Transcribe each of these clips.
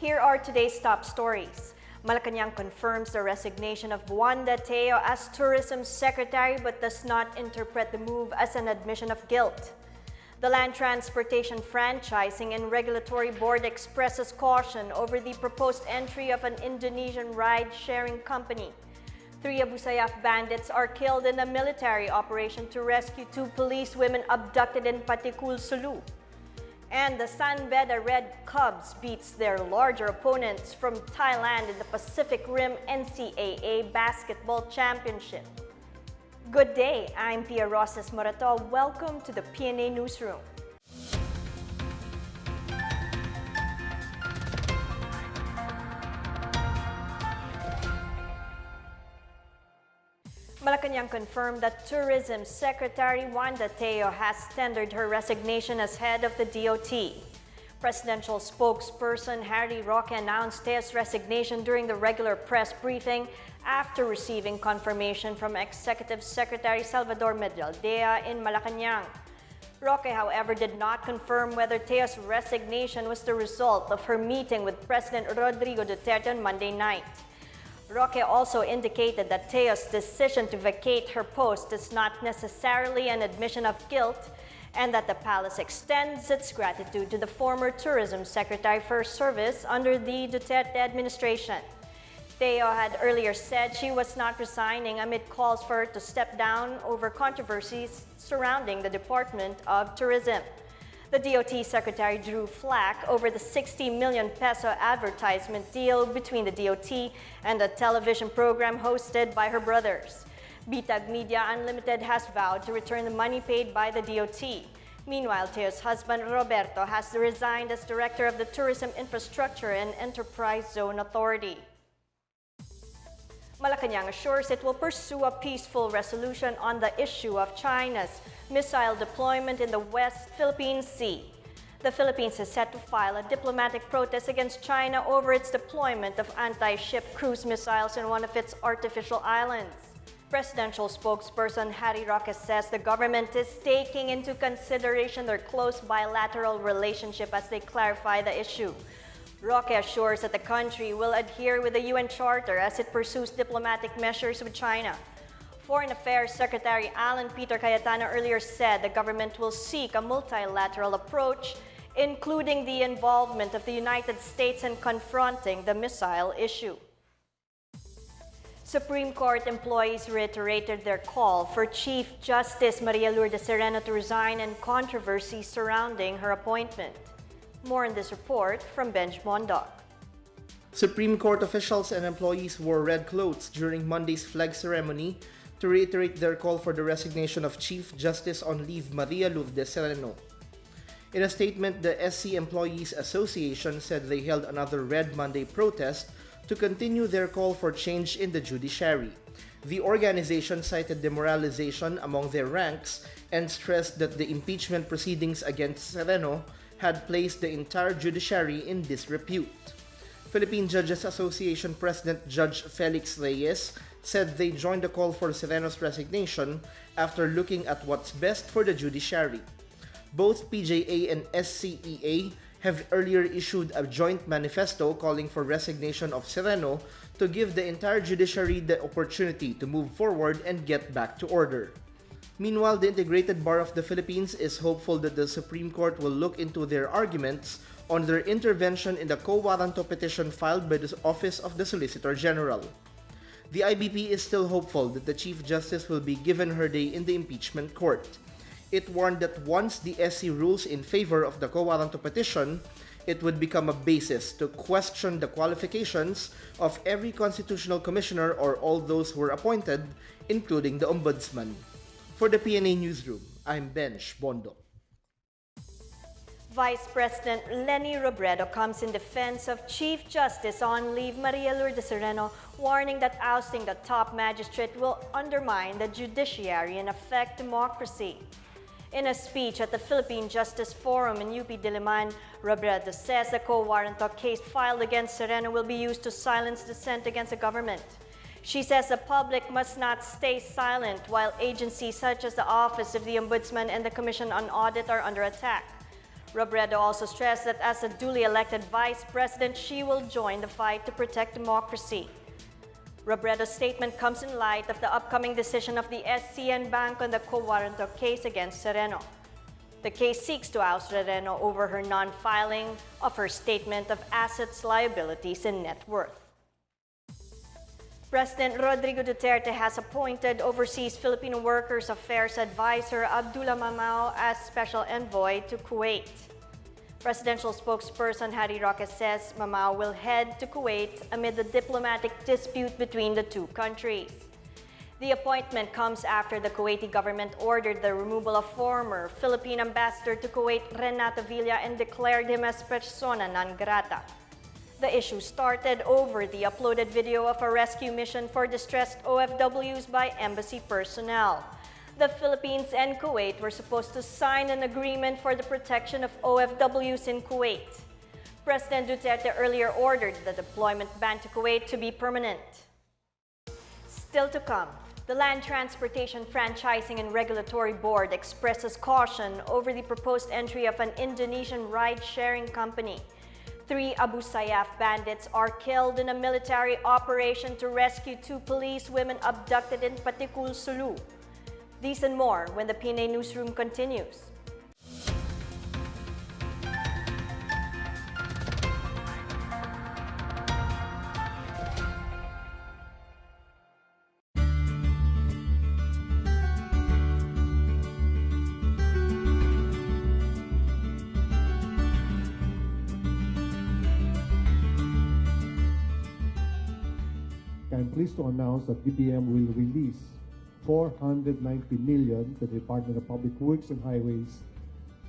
Here are today's top stories. Malacanang confirms the resignation of Wanda Teo as Tourism Secretary but does not interpret the move as an admission of guilt. The Land Transportation Franchising and Regulatory Board expresses caution over the proposed entry of an Indonesian ride-sharing company. 3 Abu Sayyaf bandits are killed in a military operation to rescue 2 police women abducted in Patikul, Sulu. And the Sanbeda Red Cubs beats their larger opponents from Thailand in the Pacific Rim NCAA Basketball Championship. Good day, I'm Pia Rosas Morato. Welcome to the PNA Newsroom. Malacanang confirmed that Tourism Secretary Wanda Teo has tendered her resignation as head of the DOT. Presidential spokesperson Harry Roque announced Teo's resignation during the regular press briefing after receiving confirmation from Executive Secretary Salvador Medialdea in Malacanang. Roque, however, did not confirm whether Teo's resignation was the result of her meeting with President Rodrigo Duterte on Monday night. Roque also indicated that Teo's decision to vacate her post is not necessarily an admission of guilt and that the palace extends its gratitude to the former Tourism Secretary for her service under the Duterte administration. Teo had earlier said she was not resigning amid calls for her to step down over controversies surrounding the Department of Tourism. The DOT Secretary drew flack over the 60 million peso advertisement deal between the DOT and a television program hosted by her brothers. Bitag Media Unlimited has vowed to return the money paid by the DOT. Meanwhile, Teo's husband Roberto has resigned as Director of the Tourism Infrastructure and Enterprise Zone Authority. Malacanang assures it will pursue a peaceful resolution on the issue of China's missile deployment in the West Philippine Sea. The Philippines is set to file a diplomatic protest against China over its deployment of anti-ship cruise missiles in one of its artificial islands. Presidential spokesperson Harry Roque says the government is taking into consideration their close bilateral relationship as they clarify the issue. Roque assures that the country will adhere with the UN Charter as it pursues diplomatic measures with China. Foreign Affairs Secretary Alan Peter Cayetano earlier said the government will seek a multilateral approach, including the involvement of the United States in confronting the missile issue. Supreme Court employees reiterated their call for Chief Justice Maria Lourdes Sereno to resign and controversy surrounding her appointment. More in this report from Benj Mondoc. Supreme Court officials and employees wore red clothes during Monday's flag ceremony to reiterate their call for the resignation of Chief Justice on leave Maria Lourdes Sereno. In a statement, the SC Employees Association said they held another Red Monday protest to continue their call for change in the judiciary. The organization cited demoralization among their ranks and stressed that the impeachment proceedings against Sereno had placed the entire judiciary in disrepute. Philippine Judges Association President Judge Felix Reyes said they joined the call for Sereno's resignation after looking at what's best for the judiciary. Both PJA and SCEA have earlier issued a joint manifesto calling for resignation of Sereno to give the entire judiciary the opportunity to move forward and get back to order. Meanwhile, the Integrated Bar of the Philippines is hopeful that the Supreme Court will look into their arguments on their intervention in the quo warranto petition filed by the Office of the Solicitor General. The IBP is still hopeful that the Chief Justice will be given her day in the impeachment court. It warned that once the SC rules in favor of the quo warranto petition, it would become a basis to question the qualifications of every constitutional commissioner or all those who were appointed, including the Ombudsman. For the PNA Newsroom, I'm Benj Bondo. Vice President Leni Robredo comes in defense of Chief Justice on leave Maria Lourdes Sereno, warning that ousting the top magistrate will undermine the judiciary and affect democracy. In a speech at the Philippine Justice Forum in UP Diliman, Robredo says the quo warranto case filed against Sereno will be used to silence dissent against the government. She says the public must not stay silent while agencies such as the Office of the Ombudsman and the Commission on Audit are under attack. Robredo also stressed that as a duly elected vice president, she will join the fight to protect democracy. Robredo's statement comes in light of the upcoming decision of the SCN Bank on the Quo Warranto case against Sereno. The case seeks to oust Sereno over her non-filing of her statement of assets, liabilities, and net worth. President Rodrigo Duterte has appointed Overseas Filipino Workers Affairs Advisor Abdullah Mamao as Special Envoy to Kuwait. Presidential spokesperson Harry Roque says Mamao will head to Kuwait amid the diplomatic dispute between the two countries. The appointment comes after the Kuwaiti government ordered the removal of former Philippine ambassador to Kuwait, Renato Villa, and declared him as persona non grata. The issue started over the uploaded video of a rescue mission for distressed OFWs by embassy personnel. The Philippines and Kuwait were supposed to sign an agreement for the protection of OFWs in Kuwait. President Duterte earlier ordered the deployment ban to Kuwait to be permanent. Still to come, the Land Transportation Franchising and Regulatory Board expresses caution over the proposed entry of an Indonesian ride-sharing company. 3 Abu Sayyaf bandits are killed in a military operation to rescue 2 police women abducted in Patikul, Sulu. These and more when the PNA Newsroom continues. I'm pleased to announce that DBM will release 490 million to the Department of Public Works and Highways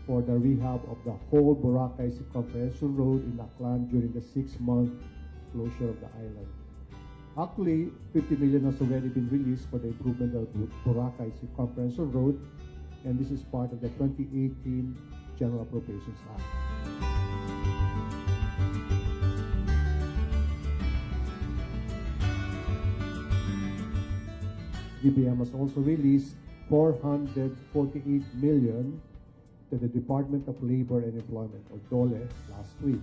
for the rehab of the whole Boracay Circumferential Road in Aklan during the 6-month closure of the island. Actually, 50 million has already been released for the improvement of the Boracay Circumferential Road, and this is part of the 2018 General Appropriations Act. DBM has also released 448 million to the Department of Labor and Employment, or DOLE, last week,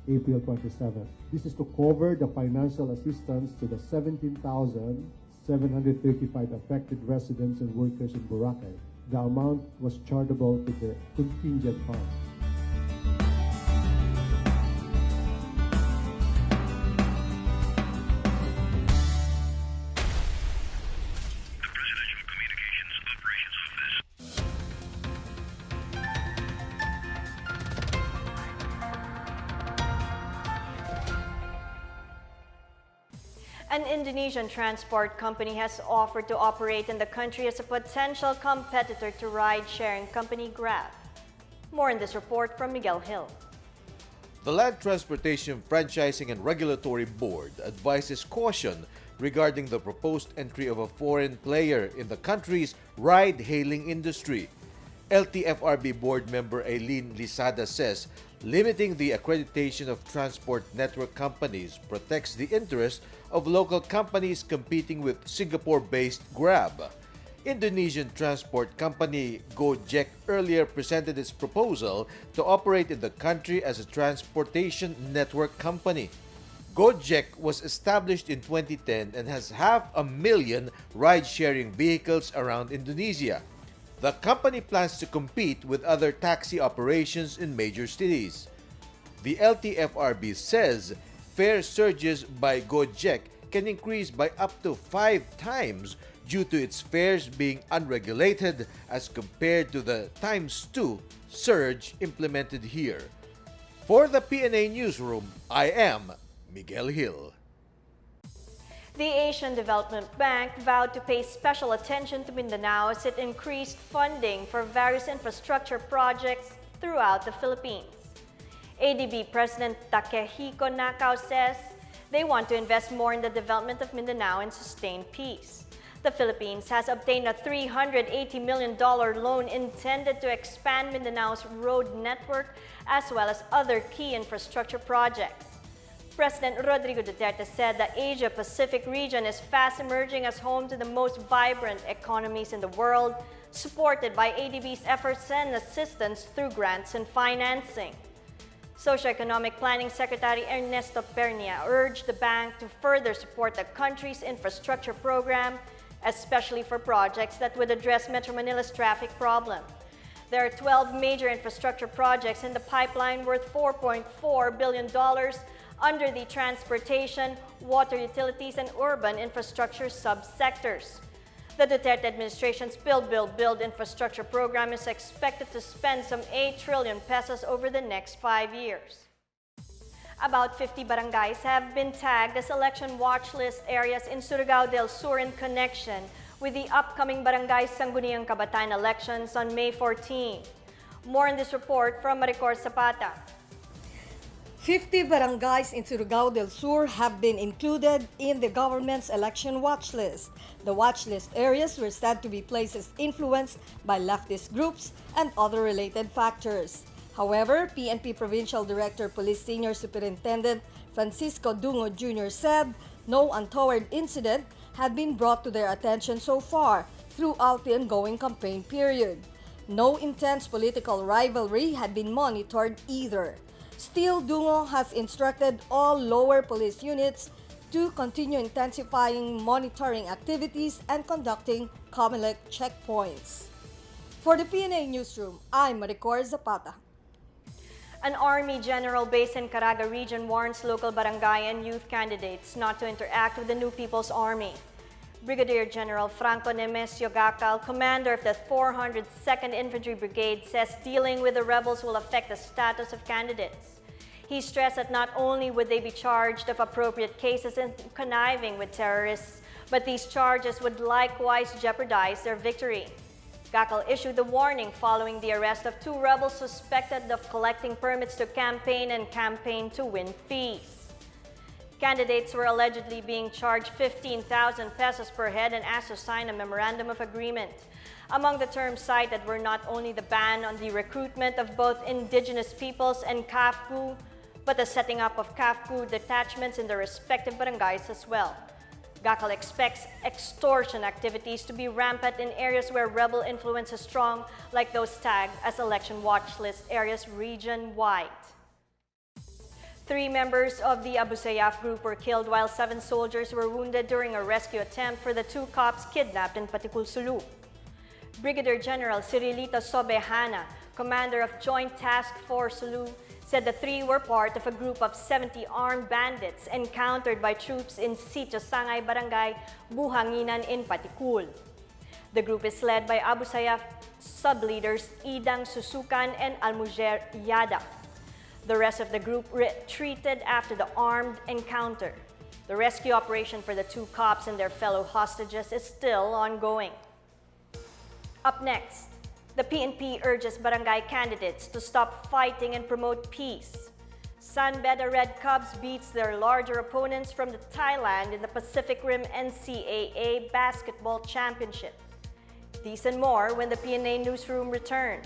April 27. This is to cover the financial assistance to the 17,735 affected residents and workers in Boracay. The amount was chargeable to the contingent fund. An Indonesian transport company has offered to operate in the country as a potential competitor to ride-sharing company Grab. More in this report from Miguel Hill. The Land Transportation Franchising and Regulatory Board advises caution regarding the proposed entry of a foreign player in the country's ride-hailing industry. LTFRB board member Aileen Lisada says limiting the accreditation of transport network companies protects the interest of local companies competing with Singapore-based Grab. Indonesian transport company Gojek earlier presented its proposal to operate in the country as a transportation network company. Gojek was established in 2010 and has 500,000 ride-sharing vehicles around Indonesia. The company plans to compete with other taxi operations in major cities. The LTFRB says fare surges by Gojek can increase by up to 5 times due to its fares being unregulated as compared to the ×2 surge implemented here. For the PNA Newsroom, I am Miguel Hill. The Asian Development Bank vowed to pay special attention to Mindanao as it increased funding for various infrastructure projects throughout the Philippines. ADB President Takehiko Nakao says they want to invest more in the development of Mindanao and sustain peace. The Philippines has obtained a $380 million loan intended to expand Mindanao's road network as well as other key infrastructure projects. President Rodrigo Duterte said the Asia-Pacific region is fast emerging as home to the most vibrant economies in the world, supported by ADB's efforts and assistance through grants and financing. Socioeconomic Planning Secretary Ernesto Pernia urged the bank to further support the country's infrastructure program, especially for projects that would address Metro Manila's traffic problem. There are 12 major infrastructure projects in the pipeline worth $4.4 billion under the transportation, water utilities, and urban infrastructure subsectors. The Duterte administration's Build, Build, Build infrastructure program is expected to spend some 8 trillion pesos over the next 5 years. About 50 barangays have been tagged as election watch list areas in Surigao del Sur in connection with the upcoming Barangay Sangguniang Kabataan elections on May 14. More in this report from Maricor Zapata. 50 barangays in Surigao del Sur have been included in the government's election watch list. The watch list areas were said to be places influenced by leftist groups and other related factors. However, PNP Provincial Director Police Senior Superintendent Francisco Dungo Jr. said no untoward incident had been brought to their attention so far throughout the ongoing campaign period. No intense political rivalry had been monitored either. Still, Dungo has instructed all lower police units to continue intensifying monitoring activities and conducting COMELEC checkpoints. For the PNA Newsroom, I'm Maricor Zapata. An Army general based in Caraga region warns local barangay and youth candidates not to interact with the New People's Army. Brigadier General Franco Nemesio Gacal, commander of the 402nd Infantry Brigade, says dealing with the rebels will affect the status of candidates. He stressed that not only would they be charged of appropriate cases in conniving with terrorists, but these charges would likewise jeopardize their victory. Gacal issued the warning following the arrest of 2 rebels suspected of collecting permits to campaign and campaign to win fees. Candidates were allegedly being charged 15,000 pesos per head and asked to sign a memorandum of agreement. Among the terms cited were not only the ban on the recruitment of both indigenous peoples and CAFCU, but the setting up of CAFCU detachments in their respective barangays as well. Gacal expects extortion activities to be rampant in areas where rebel influence is strong, like those tagged as election watch list areas region-wide. 3 members of the Abu Sayyaf group were killed while 7 soldiers were wounded during a rescue attempt for the 2 cops kidnapped in Paticul, Sulu. Brigadier General Cirilito Sobehana, commander of Joint Task Force Sulu, said the 3 were part of a group of 70 armed bandits encountered by troops in Sitio Sangay Barangay, Buhanginan in Paticul. The group is led by Abu Sayyaf sub-leaders Idang Susukan and Almujer Yada. The rest of the group retreated after the armed encounter. The rescue operation for the 2 cops and their fellow hostages is still ongoing. Up next, the PNP urges barangay candidates to stop fighting and promote peace. San Beda Red Cubs beats their larger opponents from Thailand in the Pacific Rim NCAA Basketball Championship. These and more when the PNA Newsroom returns.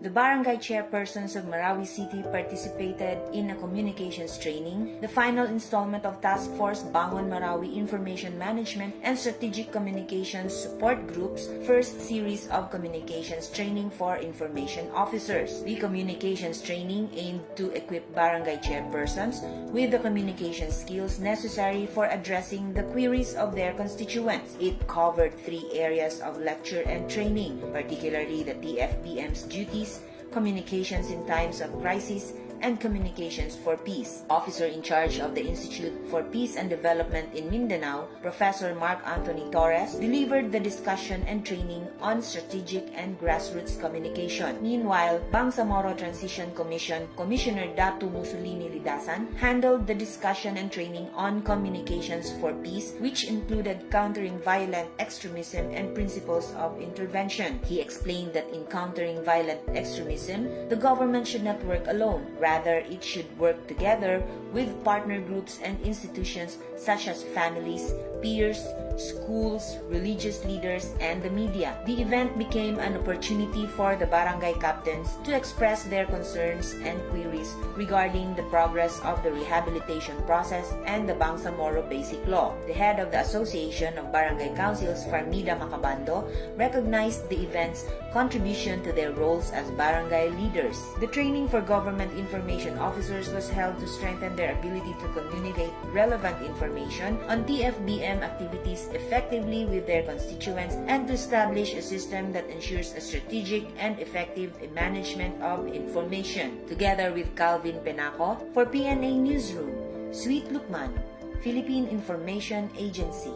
The barangay chairpersons of Marawi City participated in a communications training, the final installment of Task Force Bangon Marawi Information Management and Strategic Communications Support Group's first series of communications training for information officers. The communications training aimed to equip barangay chairpersons with the communication skills necessary for addressing the queries of their constituents. It covered 3 areas of lecture and training, particularly the TFBM's duties, communications in times of crisis, and communications for peace. Officer in charge of the Institute for Peace and Development in Mindanao, Professor Mark Anthony Torres, delivered the discussion and training on strategic and grassroots communication. Meanwhile, Bangsamoro Transition Commission Commissioner Datu Mussolini Lidasan handled the discussion and training on communications for peace, which included countering violent extremism and principles of intervention. He explained that in countering violent extremism, the government should not work alone. Rather, it should work together with partner groups and institutions such as families, peers, schools, religious leaders, and the media. The event became an opportunity for the barangay captains to express their concerns and queries regarding the progress of the rehabilitation process and the Bangsamoro Basic Law. The head of the Association of Barangay Councils, Farmida Macabando, recognized the event's contribution to their roles as barangay leaders. The training for government information officers was held to strengthen their ability to communicate relevant information on TFBM activities effectively with their constituents and to establish a system that ensures a strategic and effective management of information. Together with Calvin Penaco, for PNA Newsroom, Sweet Lukman, Philippine Information Agency.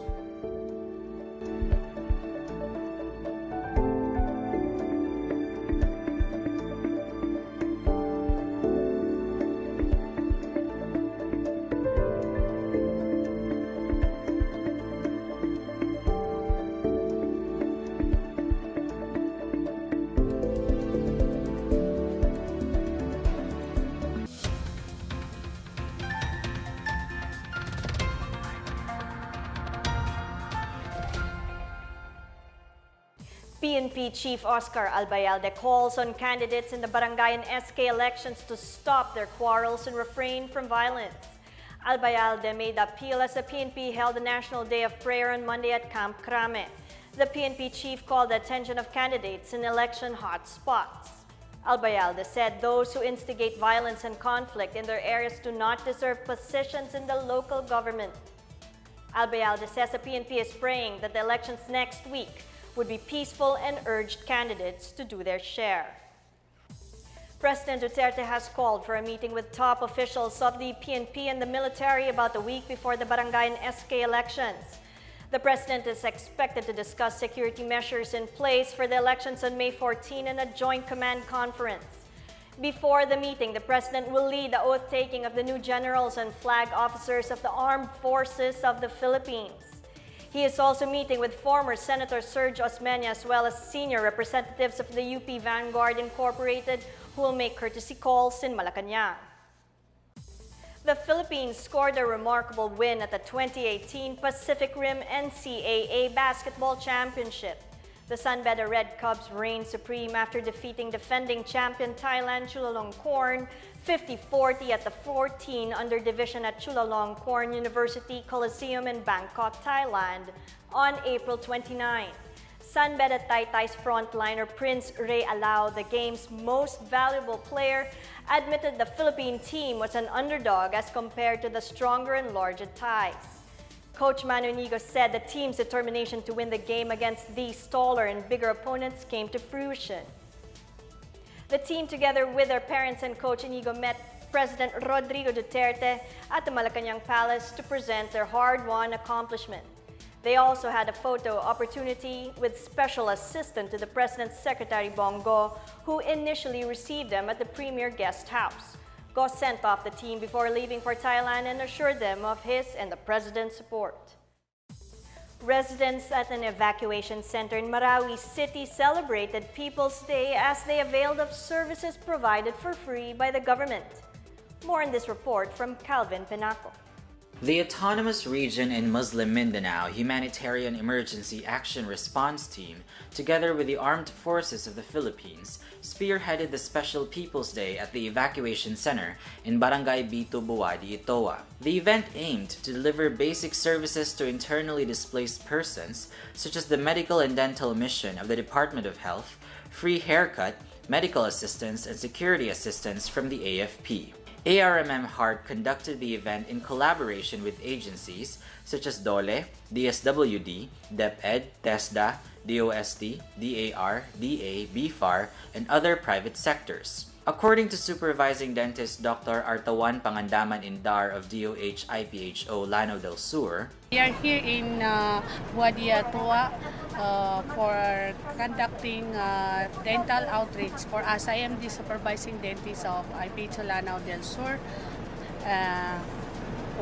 PNP Chief Oscar Albayalde calls on candidates in the barangay and SK elections to stop their quarrels and refrain from violence. Albayalde made the appeal as the PNP held a National Day of Prayer on Monday at Camp Crame. The PNP chief called the attention of candidates in election hotspots. Albayalde said those who instigate violence and conflict in their areas do not deserve positions in the local government. Albayalde says the PNP is praying that the elections next week would be peaceful and urged candidates to do their share. President Duterte has called for a meeting with top officials of the PNP and the military about a week before the barangay and SK elections. The president is expected to discuss security measures in place for the elections on May 14 in a joint command conference. Before the meeting, the president will lead the oath-taking of the new generals and flag officers of the Armed Forces of the Philippines. He is also meeting with former Senator Serge Osmeña as well as senior representatives of the UP Vanguard Incorporated who will make courtesy calls in Malacanang. The Philippines scored a remarkable win at the 2018 Pacific Rim NCAA Basketball Championship. The Sunbeda Red Cubs reigned supreme after defeating defending champion Thailand Chulalongkorn 50-40 at the 14 under division at Chulalongkorn University Coliseum in Bangkok, Thailand on April 29. Sunbeda Taytay's frontliner Prince Ray Alao, the game's most valuable player, admitted the Philippine team was an underdog as compared to the stronger and larger Thais. Coach Manu Inigo said the team's determination to win the game against these taller and bigger opponents came to fruition. The team, together with their parents and Coach Inigo, met President Rodrigo Duterte at the Malacanang Palace to present their hard-won accomplishment. They also had a photo opportunity with Special Assistant to the President's Secretary Bongo, who initially received them at the Premier Guest House. Go sent off the team before leaving for Thailand and assured them of his and the President's support. Residents at an evacuation center in Marawi City celebrated People's Day as they availed of services provided for free by the government. More in this report from Calvin Penaco. The Autonomous Region in Muslim Mindanao Humanitarian Emergency Action Response Team, together with the Armed Forces of the Philippines, spearheaded the special People's Day at the Evacuation Center in Barangay Bito, Buwadi, Itoa. The event aimed to deliver basic services to internally displaced persons, such as the medical and dental mission of the Department of Health, free haircut, medical assistance, and security assistance from the AFP. ARMM Heart conducted the event in collaboration with agencies such as DOLE, DSWD, DepEd, TESDA, DOST, DAR, DA, BFAR, and other private sectors. According to Supervising Dentist Dr. Artawan Pangandaman Indar of DOH IPHO Lanao del Sur, we are here in Buwadi, Itoa for conducting dental outreach for us. I am the Supervising Dentist of IPHO Lanao del Sur.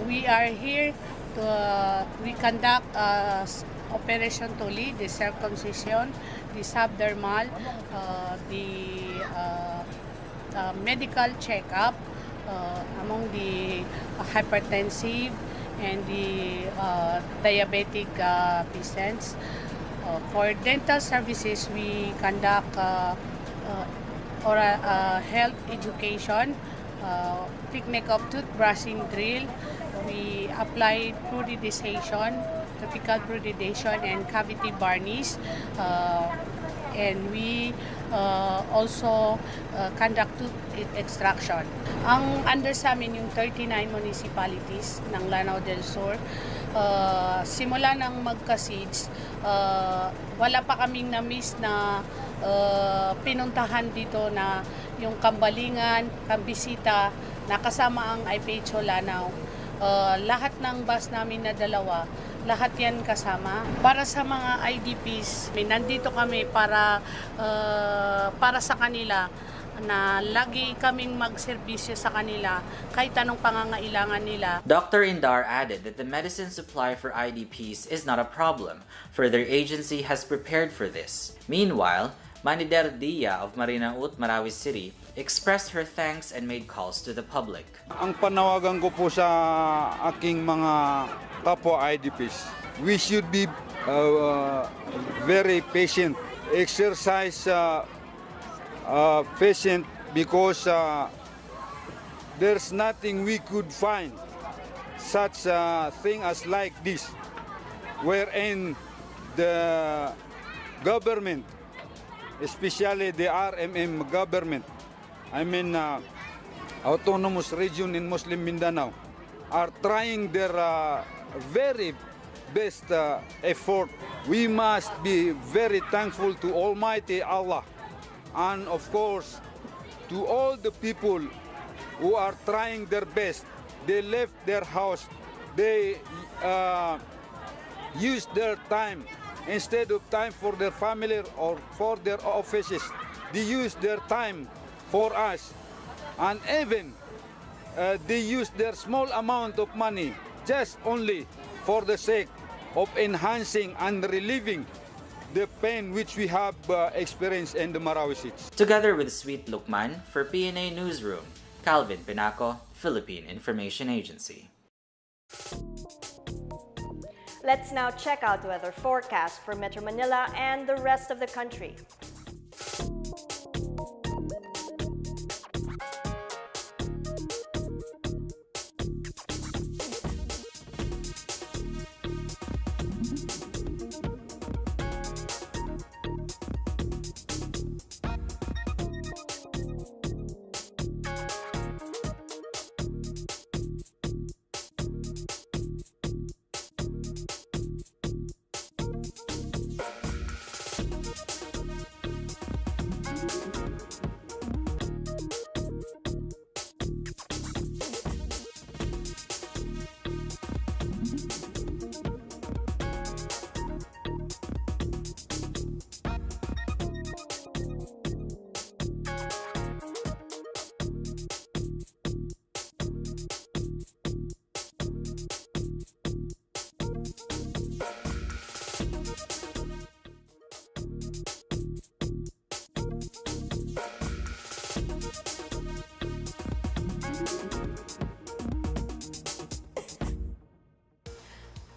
We are here to we conduct operation to lead the circumcision, the subdermal, the medical checkup, among the hypertensive and the diabetic patients. For dental services, we conduct health education, technique of toothbrushing drill. We apply fluoridization, topical fluoridization, and cavity varnish. And we also conduct tooth extraction. Ang under sa amin yung 39 municipalities ng Lanao del Sur. Simula ng magka-SIDS, wala pa kaming na-miss na pinuntahan dito na yung Kambalingan, Kambisita, nakasama ang IPHO Lanao. Lahat ng bus namin na dalawa, lahat yan kasama. Para sa mga IDPs, nandito kami para sa kanila, na lagi kaming magserbisyo sa kanila kahit anong pangangailangan nila. Dr. Indar added that the medicine supply for IDPs is not a problem, for their agency has prepared for this. Meanwhile, Manider Dia of Marinaut, Marawi City, expressed her thanks and made calls to the public. Ang panawagan ko po sa aking mga kapwa IDPs, we should be very patient, exercise patient, because there's nothing we could find such a thing as like this, wherein the government, especially the RMM government, I mean autonomous region in Muslim Mindanao, are trying their very best effort. We must be very thankful to Almighty Allah, and of course to all the people who are trying their best. They left their house, they used their time, instead of time for their family or for their offices, they use their time for us, and even they use their small amount of money just only for the sake of enhancing and relieving the pain which we have experienced in the Marawi Cities. Together with Sweet Lukman, for PNA Newsroom, Calvin Pinaco, Philippine Information Agency. Let's now check out weather forecast for Metro Manila and the rest of the country.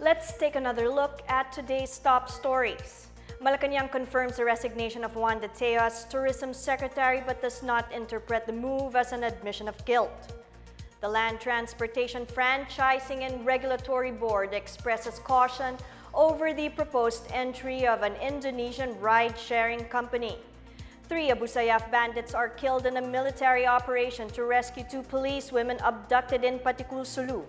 Let's take another look at today's top stories. Malacanang confirms the resignation of Juan De Teo as Tourism Secretary but does not interpret the move as an admission of guilt. The Land Transportation Franchising and Regulatory Board expresses caution over the proposed entry of an Indonesian ride-sharing company. 3 Abu Sayyaf bandits are killed in a military operation to rescue 2 police women abducted in Patikul, Sulu.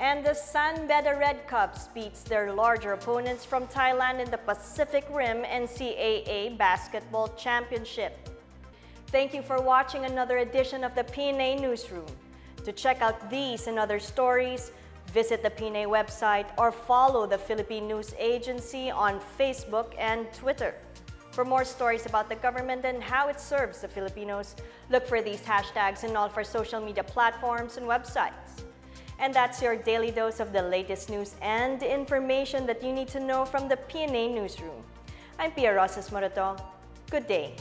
And the San Beda Red Cubs beats their larger opponents from Thailand in the Pacific Rim NCAA Basketball Championship. Thank you for watching another edition of the PNA Newsroom. To check out these and other stories, visit the PNA website or follow the Philippine News Agency on Facebook and Twitter. For more stories about the government and how it serves the Filipinos, look for these hashtags in all of our social media platforms and websites. And that's your daily dose of the latest news and information that you need to know from the PNA Newsroom. I'm Pia Rosas Morato. Good day.